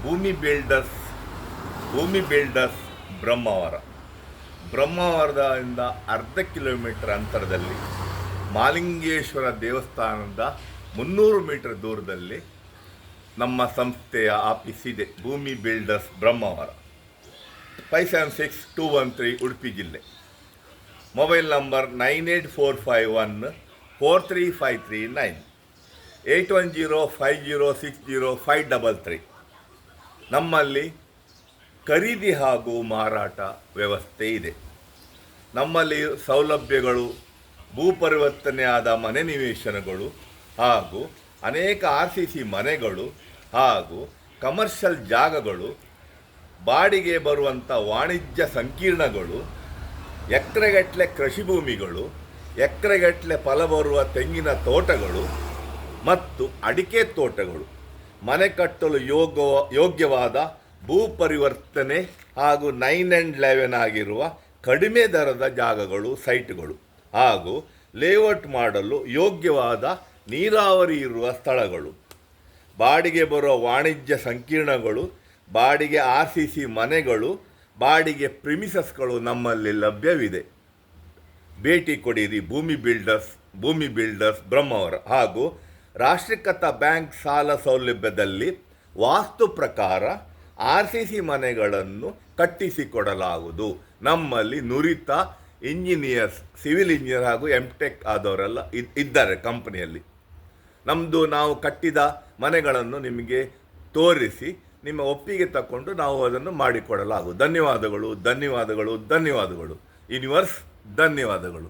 ಭೂಮಿ ಬಿಲ್ಡರ್ಸ್ ಭೂಮಿ ಬಿಲ್ಡರ್ಸ್ ಬ್ರಹ್ಮಾವರ. ಬ್ರಹ್ಮಾವರದಿಂದ ಅರ್ಧ ಕಿಲೋಮೀಟರ್ ಅಂತರದಲ್ಲಿ ಮಾಲಿಂಗೇಶ್ವರ ದೇವಸ್ಥಾನದ 300 ಮೀಟರ್ ದೂರದಲ್ಲಿ ನಮ್ಮ ಸಂಸ್ಥೆಯ ಆಫೀಸ್ ಇದೆ. ಭೂಮಿ ಬಿಲ್ಡರ್ಸ್ ಬ್ರಹ್ಮಾವರ, 576213 ಉಡುಪಿ ಜಿಲ್ಲೆ. Mobile number 9845143539, 8105060533. ನಮ್ಮಲ್ಲಿ ಖರೀದಿ ಹಾಗೂ ಮಾರಾಟ ವ್ಯವಸ್ಥೆ ಇದೆ. ನಮ್ಮಲ್ಲಿ ಸೌಲಭ್ಯಗಳು, ಭೂ ಪರಿವರ್ತನೆಯಾದ ಮನೆ ನಿವೇಶನಗಳು ಹಾಗೂ ಅನೇಕ RCC ಮನೆಗಳು ಹಾಗೂ ಕಮರ್ಷಿಯಲ್ ಜಾಗಗಳು, ಬಾಡಿಗೆ ಬರುವಂಥ ವಾಣಿಜ್ಯ ಸಂಕೀರ್ಣಗಳು, ಎಕರೆಗಟ್ಟಲೆ ಕೃಷಿ ಭೂಮಿಗಳು, ಎಕರೆಗಟ್ಟಲೆ ಫಲ ಬರುವ ತೆಂಗಿನ ತೋಟಗಳು ಮತ್ತು ಅಡಿಕೆ ತೋಟಗಳು, ಮನೆ ಕಟ್ಟಲು ಯೋಗ್ಯವಾದ ಭೂ ಪರಿವರ್ತನೆ ಹಾಗೂ 9 and 11 ಆಗಿರುವ ಕಡಿಮೆ ದರದ ಜಾಗಗಳು, ಸೈಟ್ಗಳು ಹಾಗೂ ಲೇಔಟ್ ಮಾಡಲು ಯೋಗ್ಯವಾದ ನೀರಾವರಿ ಇರುವ ಸ್ಥಳಗಳು, ಬಾಡಿಗೆ ಬರುವ ವಾಣಿಜ್ಯ ಸಂಕೀರ್ಣಗಳು, ಬಾಡಿಗೆ RCC ಮನೆಗಳು, ಬಾಡಿಗೆ ಪ್ರಿಮಿಸಸ್ಗಳು ನಮ್ಮಲ್ಲಿ ಲಭ್ಯವಿದೆ. ಭೇಟಿ ಕೊಡಿರಿ ಭೂಮಿ ಬಿಲ್ಡರ್ಸ್ ಬ್ರಹ್ಮಾವರ. ಹಾಗೂ ರಾಷ್ಟ್ರೀಕೃತ ಬ್ಯಾಂಕ್ ಸಾಲ ಸೌಲಭ್ಯದಲ್ಲಿ ವಾಸ್ತು ಪ್ರಕಾರ RCC ಮನೆಗಳನ್ನು ಕಟ್ಟಿಸಿಕೊಡಲಾಗುವುದು. ನಮ್ಮಲ್ಲಿ ನುರಿತ ಇಂಜಿನಿಯರ್ಸ್, ಸಿವಿಲ್ ಇಂಜಿನಿಯರ್ ಹಾಗೂ MTech ಆದವರೆಲ್ಲ ಇದ್ದಾರೆ ಕಂಪನಿಯಲ್ಲಿ. ನಾವು ಕಟ್ಟಿದ ಮನೆಗಳನ್ನು ನಿಮಗೆ ತೋರಿಸಿ ನಿಮ್ಮ ಒಪ್ಪಿಗೆ ತಗೊಂಡು ನಾವು ಅದನ್ನು ಮಾಡಿಕೊಡಲಾಗುವುದು. ಧನ್ಯವಾದಗಳು. ಯೂನಿವರ್ಸ್ ಧನ್ಯವಾದಗಳು.